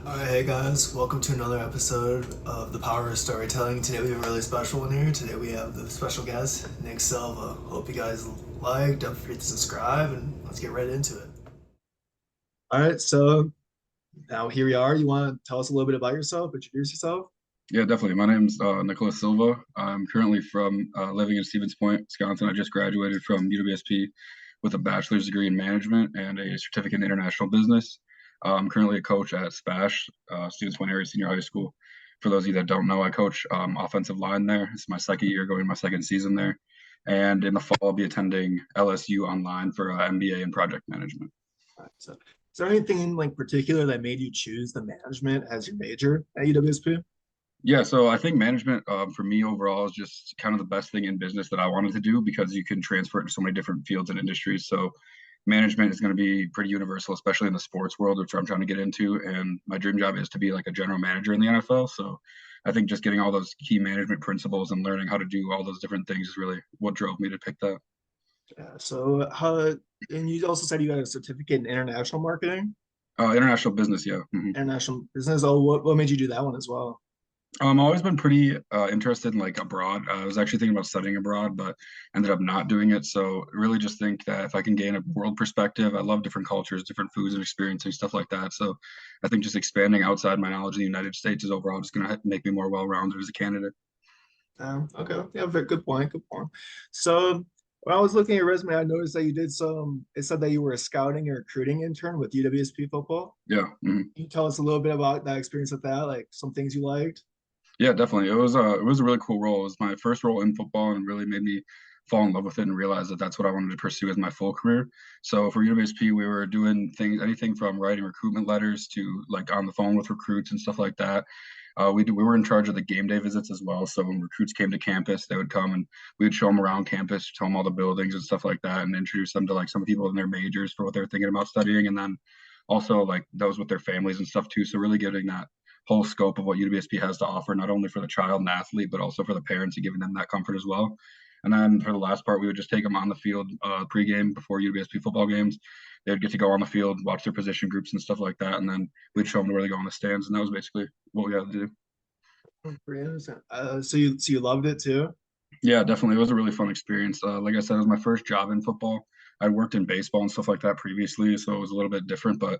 Alright, hey guys, welcome to another episode of The Power of Storytelling. Today we have a really special one here. Today we have the special guest, Nick Silva. Hope you guys like, don't forget to subscribe, and let's get right into it. All right, so now here we are. You want to tell us a little bit about yourself, introduce yourself? Yeah, definitely. My name's Nicholas Silva. I'm currently from living in Stevens Point, Wisconsin. I just graduated from UWSP with a bachelor's degree in management and a certificate in international business. I'm currently a coach at SPASH, Stevens Point Area Senior High School. For those of you that don't know, I coach offensive line there. It's my second year, going my second season there. And in the fall, I'll be attending LSU online for MBA in project management. All right, so is there anything in like particular that made you choose the management as your major at UWSP? Yeah, so I think management for me overall is just kind of the best thing in business that I wanted to do because you can transfer it to so many different fields and industries. So management is going to be pretty universal, especially in the sports world, which I'm trying to get into. And my dream job is to be like a general manager in the NFL. So I think just getting all those key management principles and learning how to do all those different things is really what drove me to pick that. Yeah, so how, and you also said you got a certificate in international marketing, International business, yeah. international business. Oh, what made you do that one as well? I've always been pretty interested in like abroad. I was actually thinking about studying abroad, but ended up not doing it. So really just think that if I can gain a world perspective, I love different cultures, different foods and experiencing stuff like that. So I think just expanding outside my knowledge in the United States is overall just going to make me more well-rounded as a candidate. Okay. Yeah, very good point. Good point. So when I was looking at your resume, I noticed that you did some, it said that you were a scouting and recruiting intern with UWSP football. Yeah. Can you tell us a little bit about that experience with that? Like some things you liked? Yeah, definitely. It was a really cool role. It was my first role in football and really made me fall in love with it and realize that that's what I wanted to pursue as my full career. So for UWSP, we were doing things, anything from writing recruitment letters to like on the phone with recruits and stuff like that. We were in charge of the game day visits as well. So when recruits came to campus, they would come and we would show them around campus, show them all the buildings and stuff like that, and introduce them to like some people in their majors for what they're thinking about studying, and then also like those with their families and stuff too. So really getting that whole scope of what UWSP has to offer, not only for the child and athlete, but also for the parents and giving them that comfort as well. And then for the last part, we would just take them on the field pregame before UWSP football games. They would get to go on the field, watch their position groups and stuff like that, and then we'd show them where they go in the stands. And that was basically what we had to do. Pretty interesting. So you loved it too? Yeah, definitely. It was a really fun experience. Like I said, it was my first job in football. I worked in baseball and stuff like that previously, so it was a little bit different, but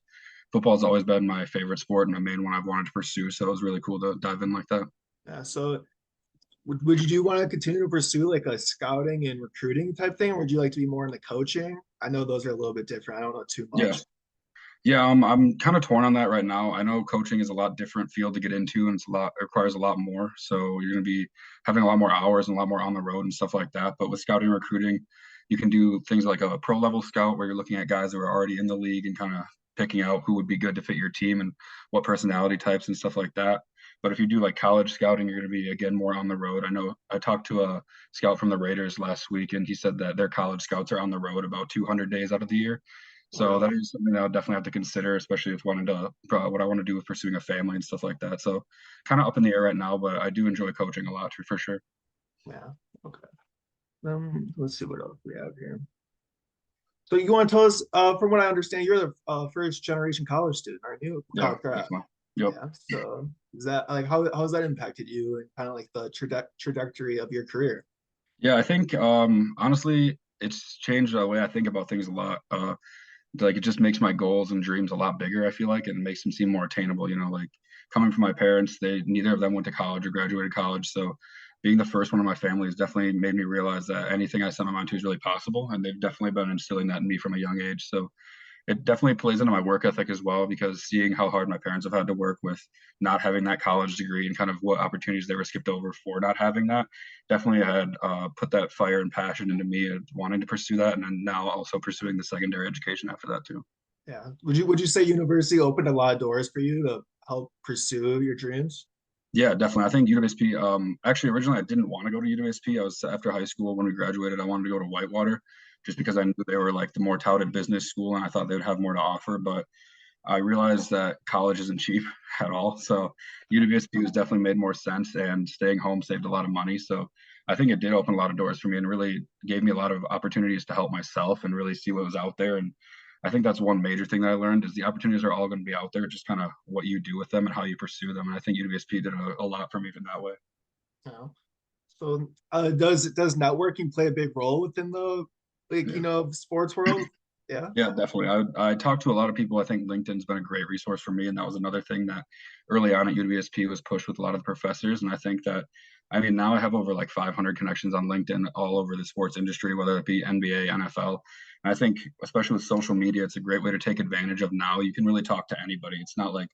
football has always been my favorite sport and my main one I've wanted to pursue. So it was really cool to dive in like that. Yeah. So would you want to continue to pursue like a scouting and recruiting type thing, or would you like to be more in the coaching? I know those are a little bit different. I don't know too Yeah. much. Yeah, I'm kind of torn on that right now. I know coaching is a lot different field to get into, and it requires a lot more. So you're going to be having a lot more hours and a lot more on the road and stuff like that. But with scouting and recruiting, you can do things like a pro level scout where you're looking at guys who are already in the league and kind of picking out who would be good to fit your team and what personality types and stuff like that. But if you do like college scouting, you're going to be again more on the road. I know I talked to a scout from the Raiders last week, and he said that their college scouts are on the road about 200 days out of the year. Oh, So really? that is something that I'll definitely have to consider, especially with wanting to what I want to do with pursuing a family and stuff like that. So kind of up in the air right now, but I do enjoy coaching a lot for sure. Yeah. Okay. Let's see what else we have here. So you want to tell us, from what I understand, you're the first generation college student, aren't you? Yeah, Correct. definitely. Yep. Yeah. So is that like how has that impacted you and kind of like the trajectory of your career? Yeah, I think honestly, it's changed the way I think about things a lot. Like it just makes my goals and dreams a lot bigger, I feel like, and makes them seem more attainable. Like coming from my parents, they neither of them went to college or graduated college. So being the first one in my family has definitely made me realize that anything I set my mind to is really possible. And they've definitely been instilling that in me from a young age. So it definitely plays into my work ethic as well because seeing how hard my parents have had to work with not having that college degree and kind of what opportunities they were skipped over for not having that definitely had put that fire and passion into me of wanting to pursue that and then now also pursuing the secondary education after that too. Yeah. Would you say university opened a lot of doors for you to help pursue your dreams? Yeah, definitely. I think UWSP, actually originally I didn't want to go to UWSP. I was after high school when we graduated, I wanted to go to Whitewater just because I knew they were like the more touted business school and I thought they would have more to offer. But I realized that college isn't cheap at all. So UWSP was definitely made more sense and staying home saved a lot of money. So I think it did open a lot of doors for me and really gave me a lot of opportunities to help myself and really see what was out there. And I think that's one major thing that I learned is the opportunities are all going to be out there, just kind of what you do with them and how you pursue them. And I think UWSP did a lot for me in that way. Yeah. So does networking play a big role within the like Yeah. sports world? Yeah. Yeah, definitely. I talked to a lot of people. I think LinkedIn's been a great resource for me, and that was another thing that early on at UWSP was pushed with a lot of the professors. And I think that, I mean, now I have over like 500 connections on LinkedIn all over the sports industry, whether it be NBA, NFL. And I think, especially with social media, it's a great way to take advantage of now. You can really talk to anybody. It's not like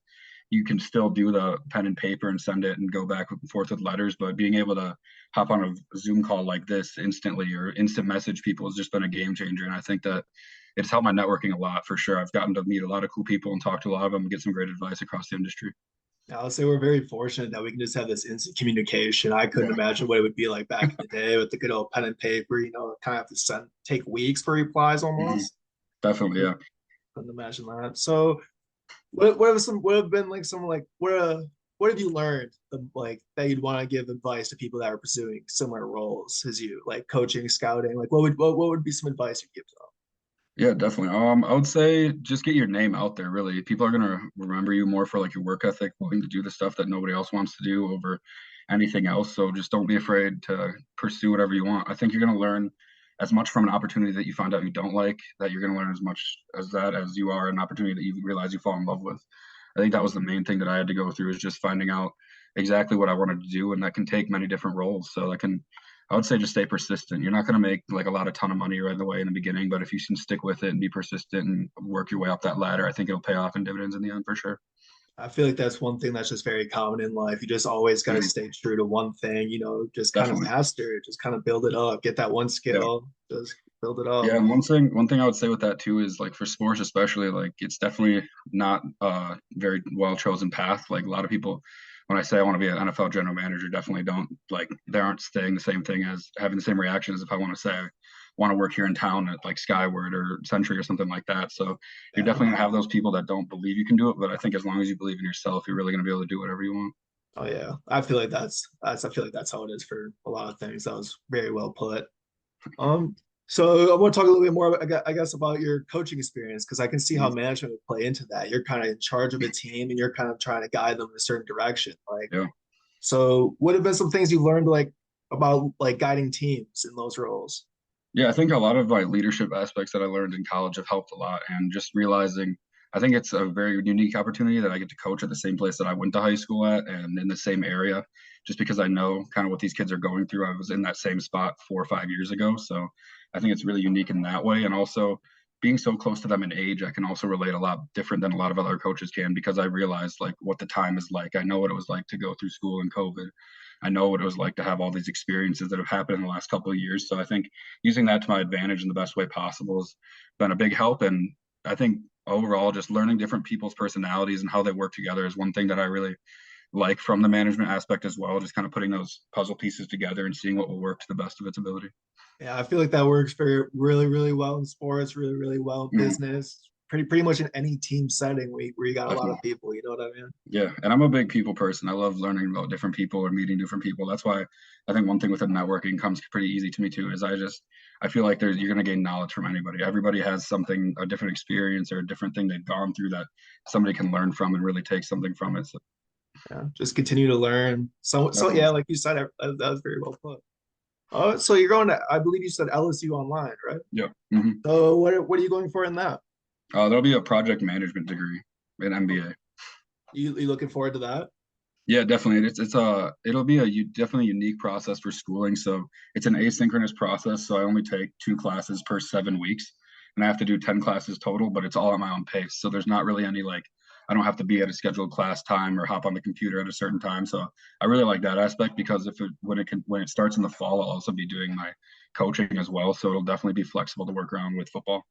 you can still do the pen and paper and send it and go back and forth with letters, but being able to hop on a Zoom call like this instantly or instant message people has just been a game changer. And I think that it's helped my networking a lot for sure. I've gotten to meet a lot of cool people and talk to a lot of them and get some great advice across the industry. I'll say we're very fortunate that we can just have this instant communication. I couldn't Yeah. imagine what it would be like back in the day with the good old pen and paper, kind of have to take weeks for replies Mhm. almost. Definitely. Yeah. Couldn't imagine that. So what have been like some like what have you learned like that you'd want to give advice to people that are pursuing similar roles as you, like coaching, scouting? Like what would be some advice you'd give them? Yeah, definitely. I would say just get your name out there, really. People are gonna remember you more for like your work ethic, willing to do the stuff that nobody else wants to do over anything else. So just don't be afraid to pursue whatever you want. I think you're gonna learn as much from an opportunity that you find out you don't like, that you're gonna learn as much as that as you are an opportunity that you realize you fall in love with. I think that was the main thing that I had to go through is just finding out exactly what I wanted to do, and that can take many different roles. So that can I would say just stay persistent. You're not going to make like a lot of ton of money right away in the beginning, but if you can stick with it and be persistent and work your way up that ladder, I think it'll pay off in dividends in the end for sure. I feel like that's one thing that's just very common in life. You just always got to Mhm. stay true to one thing, just kind of Definitely. master it, just kind of build it up, get that one Yeah. skill, just build it up. Yeah, and one thing I would say with that too is like for sports especially, like it's definitely not a very well chosen path. Like a lot of people, when I say I want to be an NFL general manager, definitely don't like they aren't saying the same thing as having the same reaction as if I want to say I want to work here in town at like Skyward or Century or something like that. So you're Yeah. definitely gonna have those people that don't believe you can do it, but I think as long as you believe in yourself, you're really gonna be able to do whatever you want. Oh yeah. I feel like that's how it is for a lot of things. That was very well put. Um, so I want to talk a little bit more, I guess, about your coaching experience because I can see how Mhm. management would play into that. You're kind of in charge of a team and you're kind of trying to guide them in a certain direction. Like, Yeah. so what have been some things you learned like about like guiding teams in those roles? Yeah, I think a lot of like leadership aspects that I learned in college have helped a lot. And just realizing, I think it's a very unique opportunity that I get to coach at the same place that I went to high school at and in the same area, just because I know kind of what these kids are going through. I was in that same spot 4 or 5 years ago. So I think it's really unique in that way. And also being so close to them in age, I can also relate a lot different than a lot of other coaches can because I realized like what the time is like. I know what it was like to go through school in COVID. I know what it was like to have all these experiences that have happened in the last couple of years. So I think using that to my advantage in the best way possible has been a big help. And I think overall, just learning different people's personalities and how they work together is one thing that I really like from the management aspect as well. Just kind of putting those puzzle pieces together and seeing what will work to the best of its ability. Yeah, I feel like that works very really, really well in sports, really, really well in Mhm. business, pretty much in any team setting where you got a lot of Definitely. people, you know what I mean? Yeah, and I'm a big people person. I love learning about different people or meeting different people. That's why I think one thing with the networking comes pretty easy to me too. Is I feel like you're gonna gain knowledge from anybody. Everybody has something, a different experience or a different thing they've gone through that somebody can learn from and really take something from it. So Yeah, just continue to learn. So definitely, yeah, like you said, that was very well put. So you're going to, I believe you said LSU online, right? yeah. Hmm. So what are you going for in that? There'll be a project management degree in MBA. You looking forward to that? Yeah, definitely. It'll be definitely unique process for schooling. So it's an asynchronous process. So I only take 2 classes per 7 weeks, and I have to do 10 classes total. But it's all at my own pace. So there's not really any like I don't have to be at a scheduled class time or hop on the computer at a certain time. So I really like that aspect because if it when it starts in the fall, I'll also be doing my coaching as well. So it'll definitely be flexible to work around with football.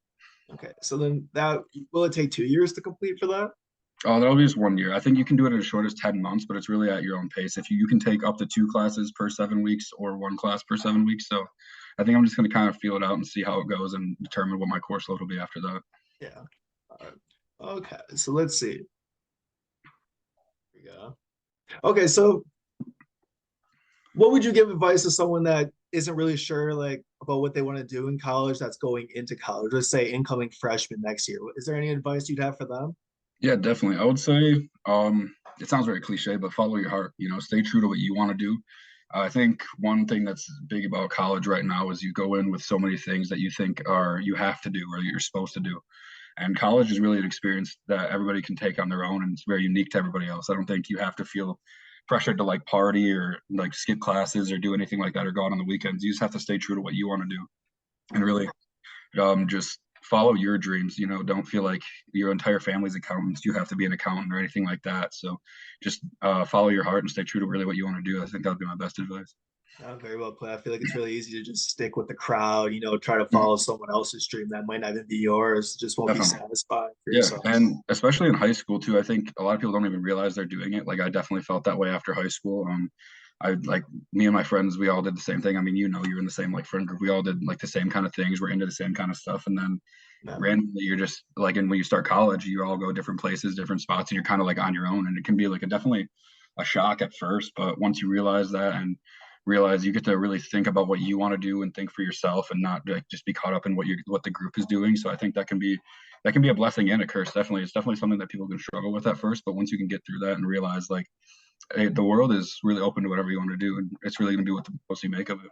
Okay, so then that will it take 2 years to complete for that? Oh, that'll be just 1 year. I think you can do it as short as 10 months, but it's really at your own pace. If you can take up to 2 classes per 7 weeks or 1 class per 7 weeks. So I think I'm just going to kind of feel it out and see how it goes and determine what my course load will be after that. Yeah. All right. Okay, so let's see. Here we go. Okay, so what would you give advice to someone that isn't really sure, like, about what they want to do in college that's going into college? Let's say incoming freshman next year. Is there any advice you'd have for them? Yeah, definitely. I would say, it sounds very cliche, but follow your heart. Stay true to what you want to do. I think one thing that's big about college right now is you go in with so many things that you think are you have to do or you're supposed to do. And college is really an experience that everybody can take on their own, and it's very unique to everybody else. I don't think you have to feel pressured to like party or like skip classes or do anything like that or go out on the weekends. You just have to stay true to what you want to do and really just follow your dreams. Don't feel like your entire family's accountants. You have to be an accountant or anything like that. So just follow your heart and stay true to really what you want to do. I think that would be my best advice. Very well put. I feel like it's really easy to just stick with the crowd, try to Mhm. follow someone else's dream that might not even be yours, just won't be Definitely. satisfied for Yeah, yourself. and especially in high school too, I think a lot of people don't even realize they're doing it. Like I definitely felt that way after high school. I like me and my friends, we all did the same thing. I mean, you're in the same like friend group. We all did like the same kind of things. We're into the same kind of stuff, and then Yeah. randomly you're just like, and when you start college, you all go different places, different spots, and you're kind of like on your own. And it can be like definitely a shock at first, but once you realize that and realize you get to really think about what you want to do and think for yourself and not like just be caught up in what the group is doing. So I think that can be a blessing and a curse. Definitely, it's definitely something that people can struggle with at first, but once you can get through that and realize like, hey, the world is really open to whatever you want to do, and it's really gonna be what the most you make of it.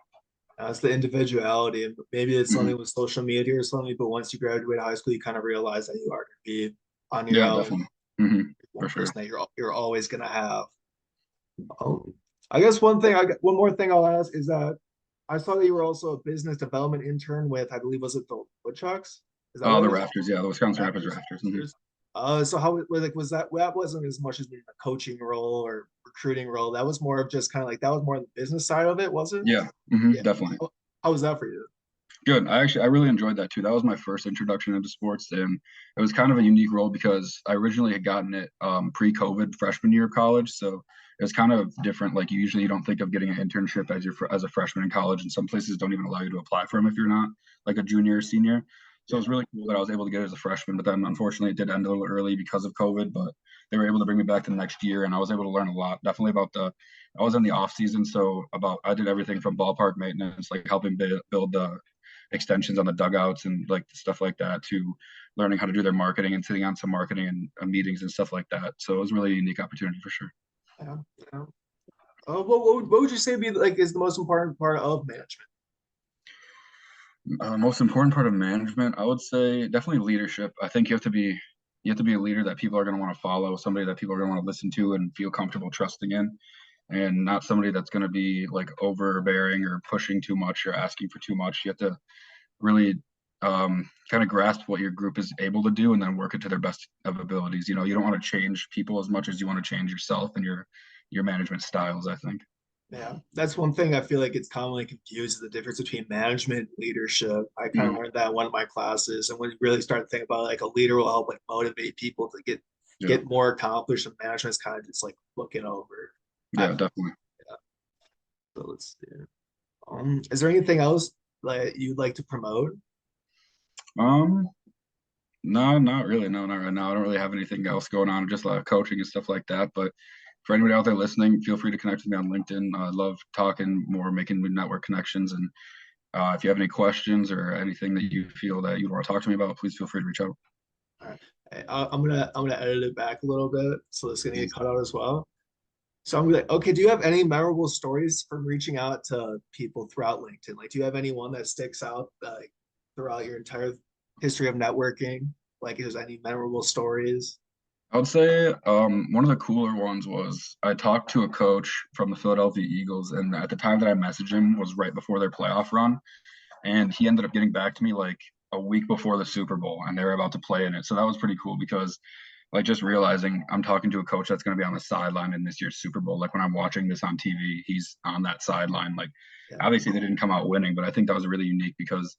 It's the individuality. And maybe it's Mhm. something with social media or something, but once you graduate high school, you kind of realize that you are going to be on your Yeah, own, definitely. hmm one For sure. person that you're always going to have. I guess one more thing I'll ask is that I saw that you were also a business development intern with, I believe, was it the Woodchucks? Is that Oh, what the it is? Rafters, yeah, the Wisconsin Rapids Raptors. Rafters. Raptors. So how like was that? That wasn't as much as being a coaching role or recruiting role. That was more of just kind of like that was more the business side of it, was it? Yeah, Yeah. definitely. How was that for you? Good. I really enjoyed that too. That was my first introduction into sports, and it was kind of a unique role because I originally had gotten it pre-COVID freshman year of college, so it was kind of different. Like usually you don't think of getting an internship as a freshman in college, and some places don't even allow you to apply for them if you're not like a junior or senior. So it was Yeah. really cool that I was able to get it as a freshman, but then unfortunately it did end a little early because of COVID. But they were able to bring me back the next year, and I was able to learn a lot. Definitely about the I was in the off season, so about I did everything from ballpark maintenance, like helping build the extensions on the dugouts and like stuff like that to learning how to do their marketing and sitting on some marketing and meetings and stuff like that. So it was really a unique opportunity for sure. Yeah. Yeah. What would you say be like is the most important part of management? Most important part of management, I would say definitely leadership. I think you have to be a leader that people are going to want to follow, somebody that people are going to want to listen to and feel comfortable trusting in, and not somebody that's going to be like overbearing or pushing too much or asking for too much. You have to really kind of grasp what your group is able to do and then work it to their best of abilities. You don't want to change people as much as you want to change yourself and your management styles, I think. Yeah, that's one thing I feel like it's commonly confused is the difference between management and leadership. I kind of Mhm. learned that in one of my classes, and when you really start to think about it, like a leader will help like motivate people to Yeah, get more accomplished, and management's kind of just like looking over. I yeah, feel definitely. yeah. So let's see. Is there anything else like you'd like to promote? Um, no, not really. No, not right now. I don't really have anything else going on, just a lot of coaching and stuff like that. But for anybody out there listening, feel free to connect with me on LinkedIn. I love talking more, making new network connections. And if you have any questions or anything that you feel that you want to talk to me about, please feel free to reach out. All right. I'm gonna edit it back a little bit, so it's gonna get cut out as well. So I'm like, okay, do you have any memorable stories from reaching out to people throughout LinkedIn? Like, do you have anyone that sticks out like throughout your entire history of networking? Like, is there any memorable stories? I would say one of the cooler ones was I talked to a coach from the Philadelphia Eagles, and at the time that I messaged him was right before their playoff run, and he ended up getting back to me like a week before the Super Bowl, and they were about to play in it. So that was pretty cool because like just realizing I'm talking to a coach that's going to be on the sideline in this year's Super Bowl. Like when I'm watching this on TV, he's on that sideline. Like Yeah, obviously they didn't come out winning, but I think that was really unique because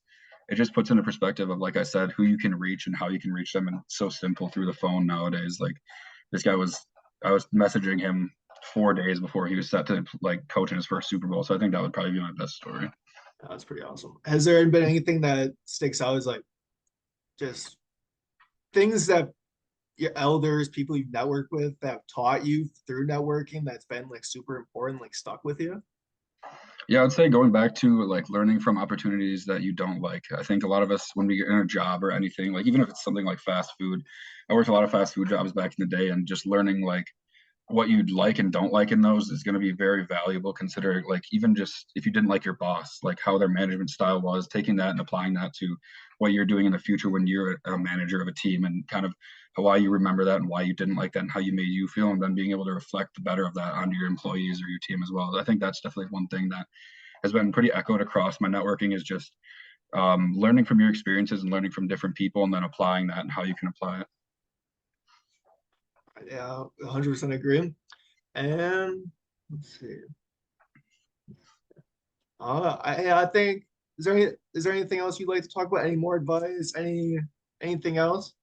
it just puts into perspective of like I said, who you can reach and how you can reach them, and it's so simple through the phone nowadays. Like this guy was, I was messaging him 4 days before he was set to like coach in his first Super Bowl. So I think that would probably be my best story. that's pretty awesome. Has there been anything that sticks out as like just things that your elders, people you've networked with, that have taught you through networking that's been like super important, like stuck with you? Yeah, I'd say going back to like learning from opportunities that you don't like. I think a lot of us, when we get in a job or anything, like even if it's something like fast food, I worked a lot of fast food jobs back in the day, and just learning like what you'd like and don't like in those is going to be very valuable, considering like even just if you didn't like your boss, like how their management style was, taking that and applying that to what you're doing in the future when you're a manager of a team, and kind of why you remember that and why you didn't like that and how you made you feel, and then being able to reflect the better of that onto your employees or your team as well. I think that's definitely one thing that has been pretty echoed across my networking, is just learning from your experiences and learning from different people, and then applying that and how you can apply it. Yeah, 100% agree. And let's see. I think is there anything else you'd like to talk about? Any more advice? Anything else?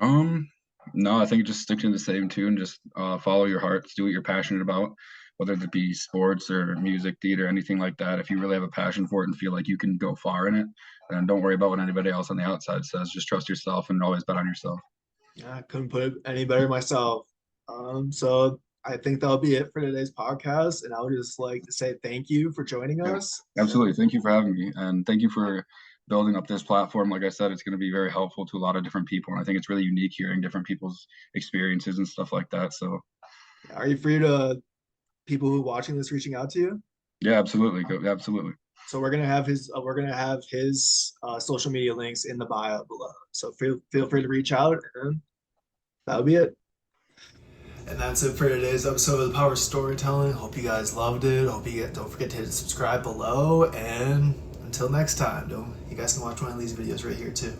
Um, no, I think just stick to the same tune. Just follow your hearts, do what you're passionate about, whether it be sports or music, theater, anything like that. If you really have a passion for it and feel like you can go far in it, then don't worry about what anybody else on the outside says. Just trust yourself and always bet on yourself. Yeah, I couldn't put it any better myself. So I think that'll be it for today's podcast, and I would just like to say thank you for joining Yeah, us. absolutely. Thank you for having me, and thank you for building up this platform. Like I said, it's going to be very helpful to a lot of different people, and I think it's really unique hearing different people's experiences and stuff like that. So, Are you free to people who are watching this reaching out to you? yeah, absolutely, absolutely. So we're gonna have his social media links in the bio below. So feel free to reach out, and that'll be it. And that's it for today's episode of the Power of Storytelling. Hope you guys loved it. Hope you don't forget to hit subscribe below. And until next time, you guys can watch one of these videos right here too.